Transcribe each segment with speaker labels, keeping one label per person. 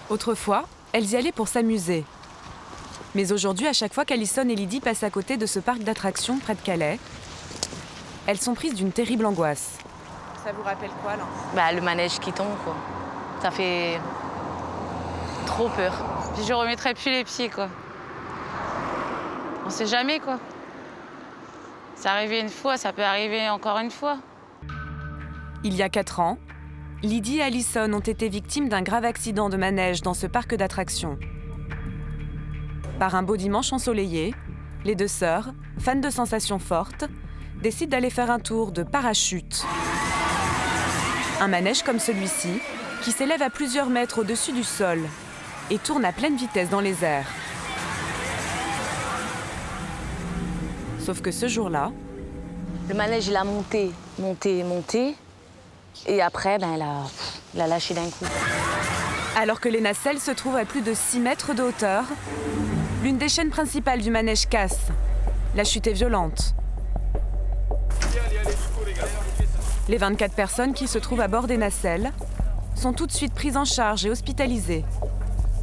Speaker 1: Autrefois, elles y allaient pour s'amuser. Mais aujourd'hui, à chaque fois qu'Alison et Lydie passent à côté de ce parc d'attractions près de Calais, elles sont prises d'une terrible angoisse. Ça vous rappelle quoi, là ?
Speaker 2: Le manège qui tombe, quoi. Ça fait trop peur.
Speaker 3: Puis je remettrai plus les pieds, quoi. On sait jamais, quoi. C'est arrivé une fois, ça peut arriver encore une fois.
Speaker 1: Il y a 4 ans, Lydie et Alison ont été victimes d'un grave accident de manège dans ce parc d'attractions. Par un beau dimanche ensoleillé, les deux sœurs, fans de sensations fortes, décident d'aller faire un tour de parachute. Un manège comme celui-ci, qui s'élève à plusieurs mètres au-dessus du sol et tourne à pleine vitesse dans les airs. Sauf que ce jour-là,
Speaker 2: Le manège, il a monté. Et après, il a lâché d'un coup.
Speaker 1: alors que les nacelles se trouvent à plus de 6 mètres de hauteur, l'une des chaînes principales du manège casse. La chute est violente. Les 24 personnes qui se trouvent à bord des nacelles sont tout de suite prises en charge et hospitalisées.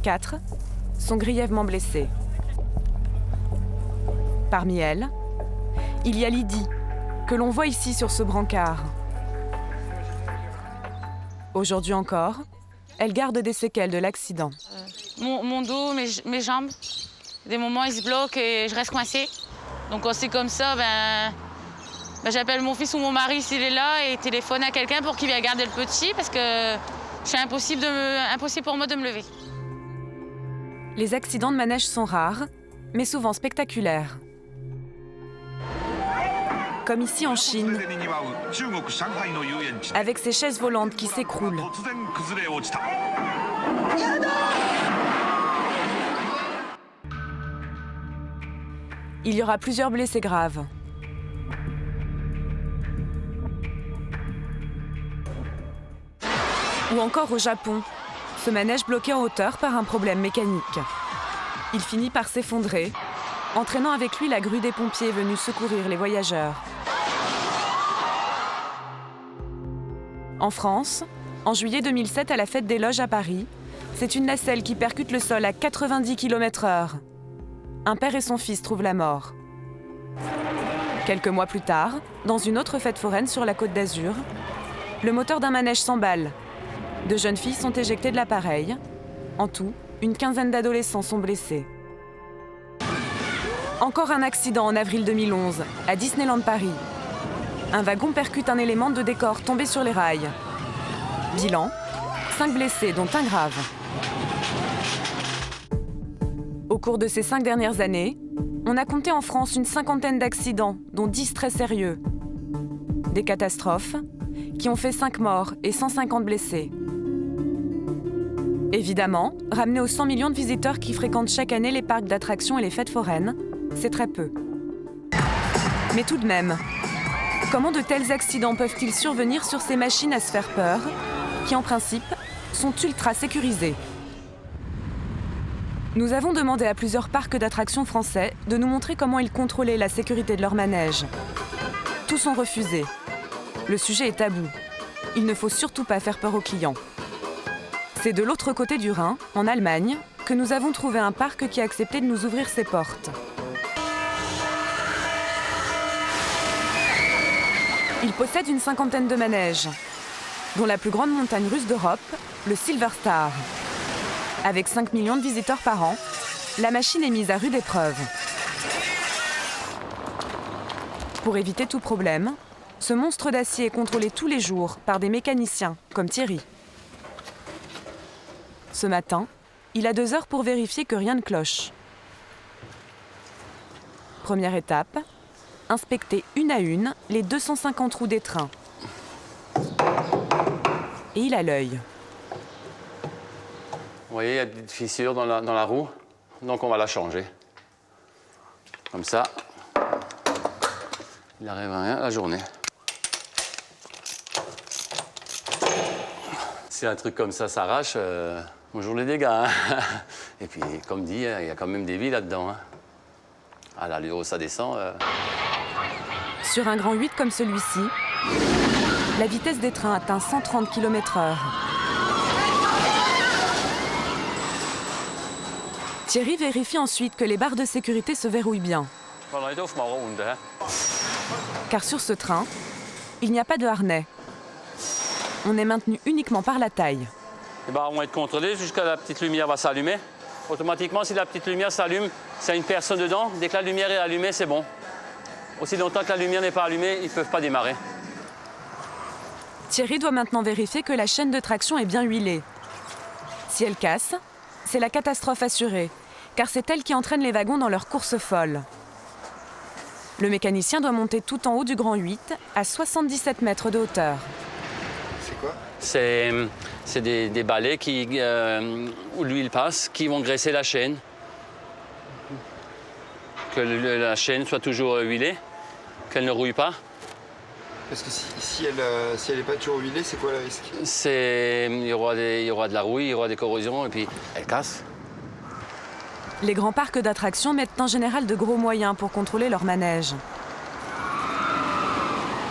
Speaker 1: 4 sont grièvement blessées. Parmi elles, il y a Lydie, que l'on voit ici sur ce brancard. Aujourd'hui encore, elle garde des séquelles de l'accident.
Speaker 3: Mon dos, mes jambes, des moments ils se bloquent et je reste coincée. Donc quand c'est comme ça, j'appelle mon fils ou mon mari s'il est là et téléphone à quelqu'un pour qu'il vienne garder le petit parce que c'est impossible pour moi de me lever.
Speaker 1: Les accidents de manège sont rares, mais souvent spectaculaires. Comme ici en Chine, avec ces chaises volantes qui s'écroulent. Il y aura plusieurs blessés graves. Ou encore au Japon, ce manège bloqué en hauteur par un problème mécanique. Il finit par s'effondrer, entraînant avec lui la grue des pompiers venus secourir les voyageurs. En France, en juillet 2007 à la Fête des Loges à Paris, c'est une nacelle qui percute le sol à 90 km/h. Un père et son fils trouvent la mort. Quelques mois plus tard, dans une autre fête foraine sur la Côte d'Azur, le moteur d'un manège s'emballe. 2 jeunes filles sont éjectées de l'appareil. En tout, une quinzaine d'adolescents sont blessés. Encore un accident en avril 2011, à Disneyland Paris. Un wagon percute un élément de décor tombé sur les rails. Bilan, 5 blessés, dont un grave. Au cours de ces 5 dernières années, on a compté en France une 50aine d'accidents, dont 10 très sérieux. Des catastrophes qui ont fait 5 morts et 150 blessés. Évidemment, ramené aux 100 millions de visiteurs qui fréquentent chaque année les parcs d'attractions et les fêtes foraines, c'est très peu. Mais tout de même, comment de tels accidents peuvent-ils survenir sur ces machines à se faire peur, qui en principe sont ultra sécurisées ? Nous avons demandé à plusieurs parcs d'attractions français de nous montrer comment ils contrôlaient la sécurité de leurs manèges. Tous ont refusé. Le sujet est tabou. Il ne faut surtout pas faire peur aux clients. C'est de l'autre côté du Rhin, en Allemagne, que nous avons trouvé un parc qui a accepté de nous ouvrir ses portes. Il possède une 50aine de manèges, dont la plus grande montagne russe d'Europe, le Silver Star. Avec 5 millions de visiteurs par an, la machine est mise à rude épreuve. Pour éviter tout problème, ce monstre d'acier est contrôlé tous les jours par des mécaniciens, comme Thierry. Ce matin, il a 2 heures pour vérifier que rien ne cloche. Première étape, inspecter une à une les 250 roues des trains. Et il a l'œil.
Speaker 4: Vous voyez, il y a des fissures dans la roue, donc on va la changer. Comme ça, il n'arrive à rien la journée. Si un truc comme ça s'arrache, bonjour les dégâts. Hein. Et puis, comme dit, il y a quand même des vies là-dedans. Hein. À l'allure où ça descend.
Speaker 1: Sur un grand 8 comme celui-ci, la vitesse des trains atteint 130 km/h. Thierry vérifie ensuite que les barres de sécurité se verrouillent bien. Car sur ce train, il n'y a pas de harnais. On est maintenu uniquement par la taille.
Speaker 4: Les barres vont être contrôlées jusqu'à la petite lumière va s'allumer. Automatiquement, si la petite lumière s'allume, s'il y a une personne dedans, dès que la lumière est allumée, c'est bon. Aussi longtemps que la lumière n'est pas allumée, ils ne peuvent pas démarrer.
Speaker 1: Thierry doit maintenant vérifier que la chaîne de traction est bien huilée. Si elle casse, c'est la catastrophe assurée, car c'est elle qui entraîne les wagons dans leur course folle. Le mécanicien doit monter tout en haut du Grand 8, à 77 mètres de hauteur.
Speaker 5: C'est quoi?
Speaker 4: C'est des balais où l'huile passe, qui vont graisser la chaîne. Que la chaîne soit toujours huilée, qu'elle ne rouille pas.
Speaker 5: Parce que si elle n'est pas toujours huilée, c'est quoi le risque?
Speaker 4: Il y aura de la rouille, il y aura des corrosions et puis elle casse.
Speaker 1: Les grands parcs d'attractions mettent en général de gros moyens pour contrôler leur manège.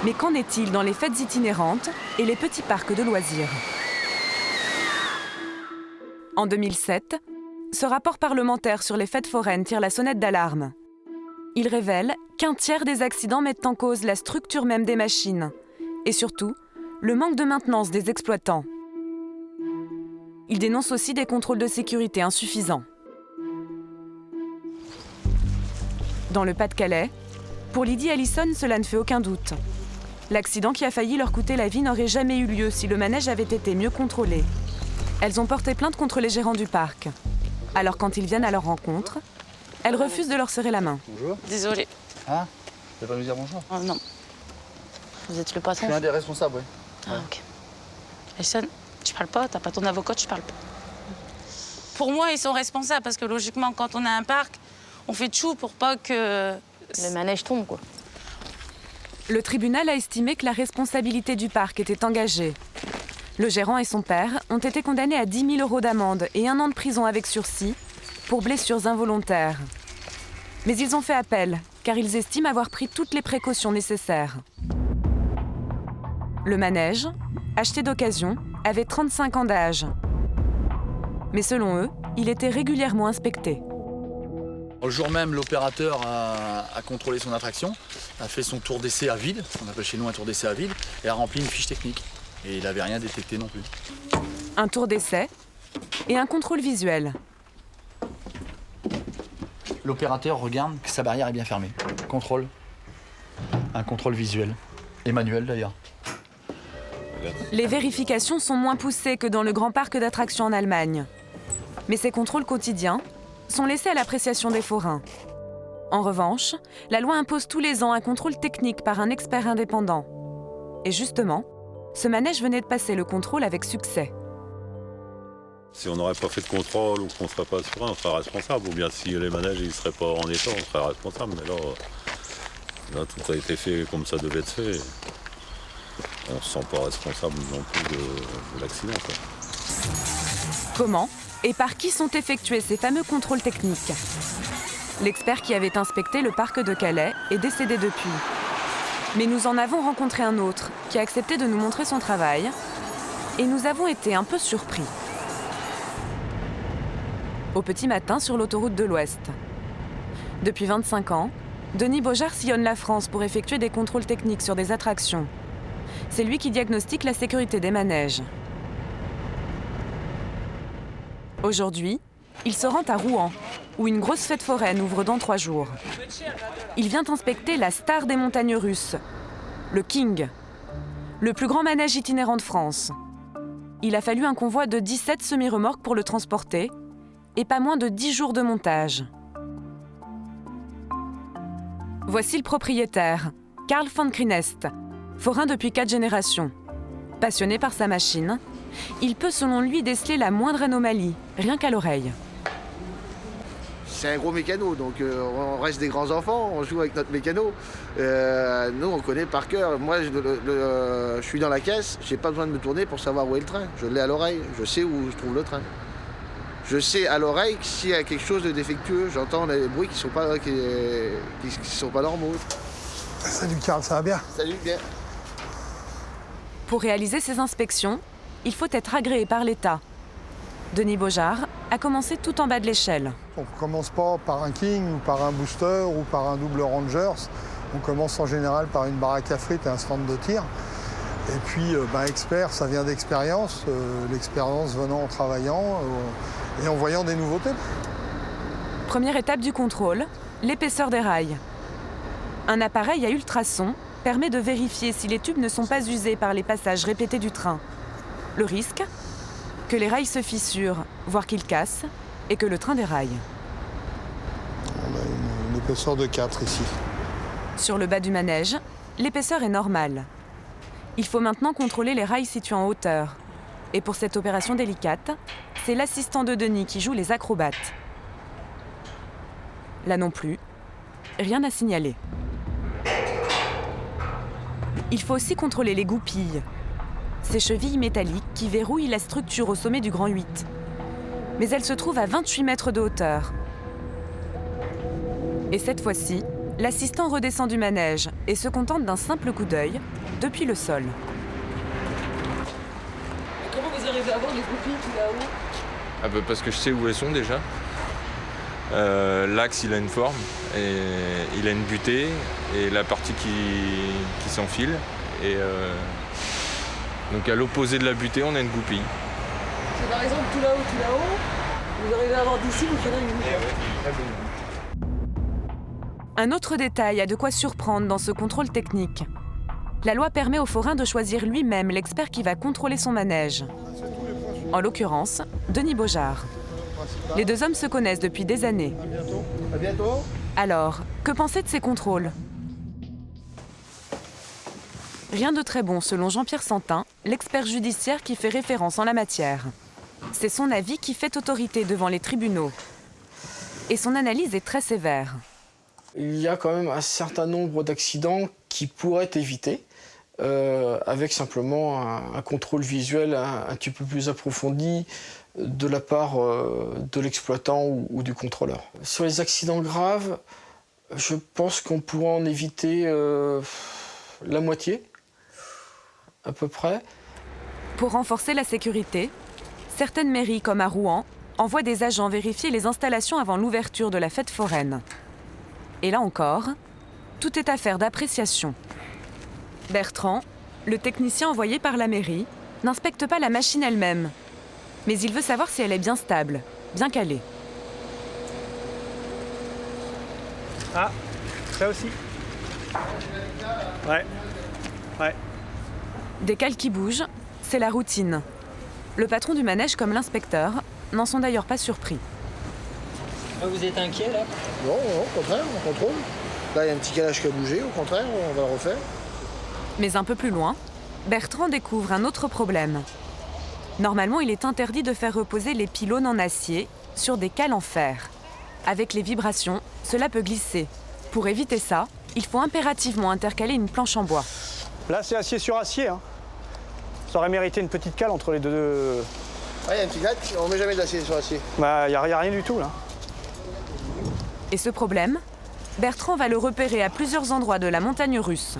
Speaker 1: Mais qu'en est-il dans les fêtes itinérantes et les petits parcs de loisirs? En 2007, ce rapport parlementaire sur les fêtes foraines tire la sonnette d'alarme. Il révèle qu'un tiers des accidents mettent en cause la structure même des machines et surtout le manque de maintenance des exploitants. Il dénonce aussi des contrôles de sécurité insuffisants. Dans le Pas-de-Calais, pour Lydie et Alison, cela ne fait aucun doute. L'accident qui a failli leur coûter la vie n'aurait jamais eu lieu si le manège avait été mieux contrôlé. Elles ont porté plainte contre les gérants du parc. Alors quand ils viennent à leur rencontre, elles refusent de leur serrer la main.
Speaker 5: Bonjour.
Speaker 3: Désolée.
Speaker 5: Ah, tu vas pas nous dire bonjour?
Speaker 3: Oh, non. Vous êtes le patron?
Speaker 5: Je suis un des responsables, oui.
Speaker 3: Ah, ok. Alison, tu parles pas, t'as pas ton avocat, tu parles pas. Pour moi, ils sont responsables parce que logiquement, quand on a un parc, on fait tout pour pas que
Speaker 2: Le manège tombe, quoi.
Speaker 1: Le tribunal a estimé que la responsabilité du parc était engagée. Le gérant et son père ont été condamnés à 10 000 € d'amende et 1 an de prison avec sursis pour blessures involontaires. Mais ils ont fait appel, car ils estiment avoir pris toutes les précautions nécessaires. Le manège, acheté d'occasion, avait 35 ans d'âge. Mais selon eux, il était régulièrement inspecté.
Speaker 6: Le jour même, l'opérateur a contrôlé son attraction, a fait son tour d'essai à vide, ce qu'on appelle chez nous un tour d'essai à vide, et a rempli une fiche technique. Et il n'avait rien détecté non plus.
Speaker 1: Un tour d'essai et un contrôle visuel.
Speaker 6: L'opérateur regarde que sa barrière est bien fermée. Contrôle. Un contrôle visuel. Et manuel d'ailleurs.
Speaker 1: Les vérifications sont moins poussées que dans le grand parc d'attractions en Allemagne. Mais ces contrôles quotidiens sont laissés à l'appréciation des forains. En revanche, la loi impose tous les ans un contrôle technique par un expert indépendant. Et justement, ce manège venait de passer le contrôle avec succès.
Speaker 7: Si on n'aurait pas fait de contrôle ou qu'on ne serait pas serein, on serait responsable. Ou bien si les manèges ne seraient pas en état, on serait responsable. Mais là, tout a été fait comme ça devait être fait. On ne se sent pas responsable non plus de l'accident, quoi.
Speaker 1: Comment et par qui sont effectués ces fameux contrôles techniques? L'expert qui avait inspecté le parc de Calais est décédé depuis. Mais nous en avons rencontré un autre qui a accepté de nous montrer son travail et nous avons été un peu surpris. Au petit matin sur l'autoroute de l'Ouest. Depuis 25 ans, Denis Beaujard sillonne la France pour effectuer des contrôles techniques sur des attractions. C'est lui qui diagnostique la sécurité des manèges. Aujourd'hui, il se rend à Rouen, où une grosse fête foraine ouvre dans 3 jours. Il vient inspecter la star des montagnes russes, le King, le plus grand manège itinérant de France. Il a fallu un convoi de 17 semi-remorques pour le transporter et pas moins de 10 jours de montage. Voici le propriétaire, Karl van Krinest, forain depuis 4 générations. Passionné par sa machine, il peut selon lui déceler la moindre anomalie, rien qu'à l'oreille.
Speaker 8: C'est un gros mécano, donc on reste des grands enfants, on joue avec notre mécano. Nous, on connaît par cœur. Moi, je suis dans la caisse, j'ai pas besoin de me tourner pour savoir où est le train. Je l'ai à l'oreille, je sais où je trouve le train. Je sais à l'oreille s'il y a quelque chose de défectueux. J'entends des bruits qui sont pas normaux.
Speaker 9: Salut Karl, ça va bien?
Speaker 8: Salut, bien.
Speaker 1: Pour réaliser ces inspections, il faut être agréé par l'État. Denis Beaujard à commencer tout en bas de l'échelle.
Speaker 9: On ne commence pas par un King ou par un Booster ou par un double Rangers. On commence en général par une baraque à frites et un stand de tir. Et puis, expert, ça vient d'expérience. L'expérience venant en travaillant et en voyant des nouveautés.
Speaker 1: Première étape du contrôle, l'épaisseur des rails. Un appareil à ultrasons permet de vérifier si les tubes ne sont pas usés par les passages répétés du train. Le risque ? Que les rails se fissurent, voire qu'ils cassent, et que le train déraille.
Speaker 9: On a une épaisseur de 4 ici.
Speaker 1: Sur le bas du manège, l'épaisseur est normale. Il faut maintenant contrôler les rails situés en hauteur. Et pour cette opération délicate, c'est l'assistant de Denis qui joue les acrobates. Là non plus, rien à signaler. Il faut aussi contrôler les goupilles, ces chevilles métalliques qui verrouillent la structure au sommet du Grand 8. Mais elles se trouvent à 28 mètres de hauteur. Et cette fois-ci, l'assistant redescend du manège et se contente d'un simple coup d'œil depuis le sol.
Speaker 10: Et comment vous arrivez à voir les goupilles tout là-haut ?
Speaker 11: Parce que je sais où elles sont déjà. L'axe il a une forme, et il a une butée et la partie qui s'enfile. Et donc à l'opposé de la butée, on a une goupille.
Speaker 10: C'est par exemple tout là-haut, vous arrivez à voir d'ici qu'il y en a une.
Speaker 1: Un autre détail a de quoi surprendre dans ce contrôle technique. La loi permet au forain de choisir lui-même l'expert qui va contrôler son manège. En l'occurrence, Denis Beaujard. Les deux hommes se connaissent depuis des années.
Speaker 8: À bientôt.
Speaker 1: Alors, que penser de ces contrôles ? Rien de très bon selon Jean-Pierre Santin, l'expert judiciaire qui fait référence en la matière. C'est son avis qui fait autorité devant les tribunaux. Et son analyse est très sévère.
Speaker 12: Il y a quand même un certain nombre d'accidents qui pourraient être évités avec simplement un contrôle visuel un petit peu plus approfondi de la part de l'exploitant ou du contrôleur. Sur les accidents graves, je pense qu'on pourra en éviter la moitié, à peu près.
Speaker 1: Pour renforcer la sécurité, certaines mairies, comme à Rouen, envoient des agents vérifier les installations avant l'ouverture de la fête foraine. Et là encore, tout est affaire d'appréciation. Bertrand, le technicien envoyé par la mairie, n'inspecte pas la machine elle-même, mais il veut savoir si elle est bien stable, bien calée.
Speaker 13: Ah, ça aussi. Ouais.
Speaker 1: Des cales qui bougent, c'est la routine. Le patron du manège comme l'inspecteur n'en sont d'ailleurs pas surpris.
Speaker 10: Vous êtes inquiet là ?
Speaker 8: Non, au contraire, on contrôle. Là, il y a un petit calage qui a bougé, au contraire, on va le refaire.
Speaker 1: Mais un peu plus loin, Bertrand découvre un autre problème. Normalement, il est interdit de faire reposer les pylônes en acier sur des cales en fer. Avec les vibrations, cela peut glisser. Pour éviter ça, il faut impérativement intercaler une planche en bois.
Speaker 13: Là, c'est acier sur acier. Ça aurait mérité une petite cale entre les deux.
Speaker 8: Ah, il y a un petit lac, on met jamais d'acier sur acier.
Speaker 13: Il n'y a rien du tout là.
Speaker 1: Et ce problème, Bertrand va le repérer à plusieurs endroits de la montagne russe.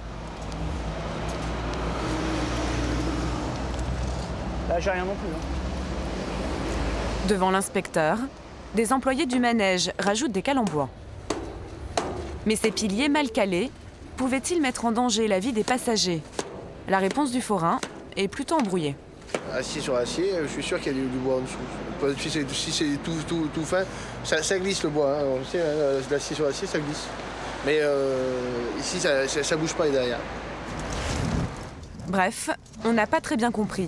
Speaker 13: Là, j'ai rien non plus.
Speaker 1: Devant l'inspecteur, des employés du manège rajoutent des cales en bois. Mais ces piliers mal calés pouvaient-ils mettre en danger la vie des passagers ? La réponse du forain est plutôt embrouillée.
Speaker 8: Acier sur acier, je suis sûr qu'il y a du bois en dessous. Si c'est tout fin, ça glisse le bois. On sait, l'acier sur acier, ça glisse. Mais ici, ça bouge pas derrière.
Speaker 1: Bref, on n'a pas très bien compris.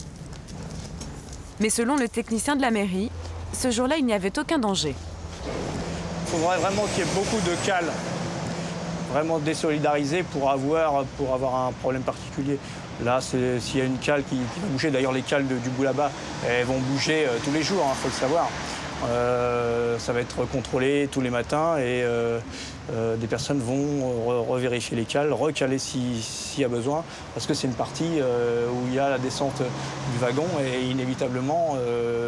Speaker 1: Mais selon le technicien de la mairie, ce jour-là, il n'y avait aucun danger.
Speaker 13: Il faudrait vraiment qu'il y ait beaucoup de cales, vraiment désolidarisées pour avoir un problème particulier. Là, s'il y a une cale qui va bouger, d'ailleurs les cales du bout là-bas, elles vont bouger tous les jours, faut le savoir. Ça va être contrôlé tous les matins et des personnes vont revérifier les cales, recaler s'il y a besoin, parce que c'est une partie où il y a la descente du wagon et inévitablement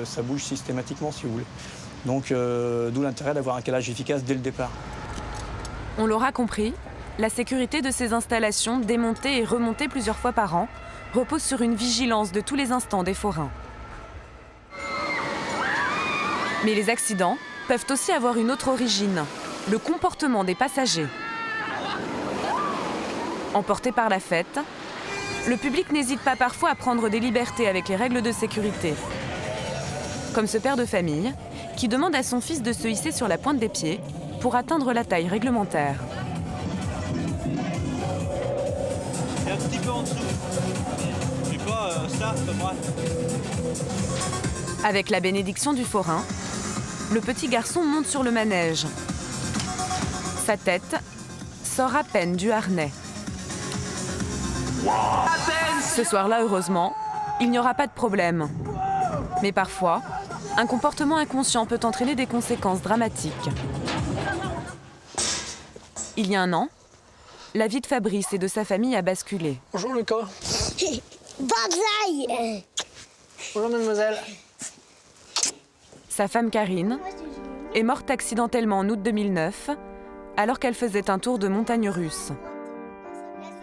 Speaker 13: ça bouge systématiquement si vous voulez. Donc d'où l'intérêt d'avoir un calage efficace dès le départ.
Speaker 1: On l'aura compris, la sécurité de ces installations, démontées et remontées plusieurs fois par an, repose sur une vigilance de tous les instants des forains. Mais les accidents peuvent aussi avoir une autre origine, le comportement des passagers. Emporté par la fête, le public n'hésite pas parfois à prendre des libertés avec les règles de sécurité. Comme ce père de famille qui demande à son fils de se hisser sur la pointe des pieds pour atteindre la taille réglementaire.
Speaker 14: Et un petit peu en dessous. C'est pas ça, comme moi.
Speaker 1: Avec la bénédiction du forain, le petit garçon monte sur le manège. Sa tête sort à peine du harnais. Ce soir-là, heureusement, il n'y aura pas de problème. Mais parfois, un comportement inconscient peut entraîner des conséquences dramatiques. Il y a un an, la vie de Fabrice et de sa famille a basculé.
Speaker 12: Bonjour Lucas.
Speaker 15: Banzai.
Speaker 12: Bonjour mademoiselle.
Speaker 1: Sa femme Karine est morte accidentellement en août 2009, alors qu'elle faisait un tour de montagne russe.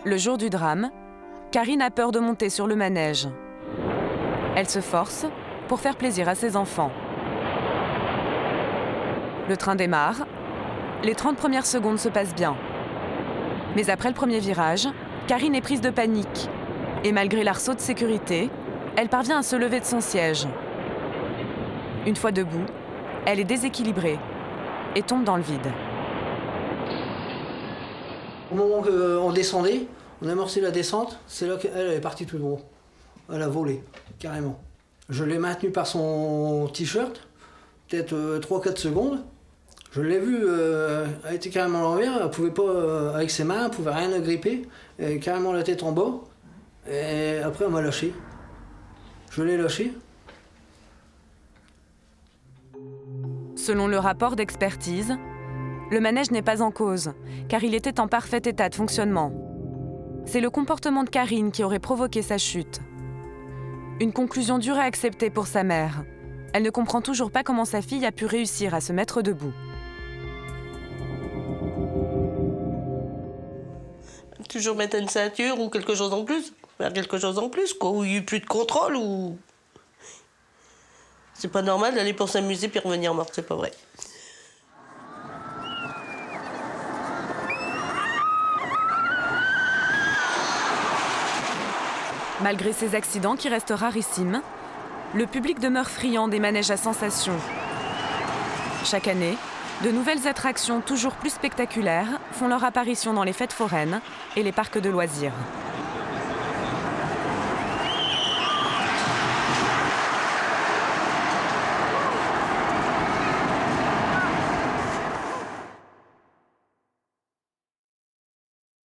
Speaker 1: Le jour du drame, Karine a peur de monter sur le manège. Elle se force pour faire plaisir à ses enfants. Le train démarre. Les 30 premières secondes se passent bien. Mais après le premier virage, Karine est prise de panique. Et malgré l'arceau de sécurité, elle parvient à se lever de son siège. Une fois debout, elle est déséquilibrée et tombe dans le vide.
Speaker 16: Au moment qu'on descendait, on a amorcé la descente, c'est là qu'elle est partie tout droit. Elle a volé, carrément. Je l'ai maintenue par son t-shirt, peut-être 3-4 secondes. Je l'ai vue, elle était carrément à l'envers, elle ne pouvait pas, avec ses mains, elle ne pouvait rien agripper, elle carrément la tête en bas. Et après, elle m'a lâché. Je l'ai lâché.
Speaker 1: Selon le rapport d'expertise, le manège n'est pas en cause, car il était en parfait état de fonctionnement. C'est le comportement de Karine qui aurait provoqué sa chute. Une conclusion dure à accepter pour sa mère. Elle ne comprend toujours pas comment sa fille a pu réussir à se mettre debout.
Speaker 10: Toujours mettre une ceinture ou quelque chose en plus. Faire quelque chose en plus, quoi. Ou il n'y a eu plus de contrôle ou... C'est pas normal d'aller pour s'amuser puis revenir morte, c'est pas vrai.
Speaker 1: Malgré ces accidents qui restent rarissimes, le public demeure friand des manèges à sensations. Chaque année, de nouvelles attractions toujours plus spectaculaires font leur apparition dans les fêtes foraines et les parcs de loisirs.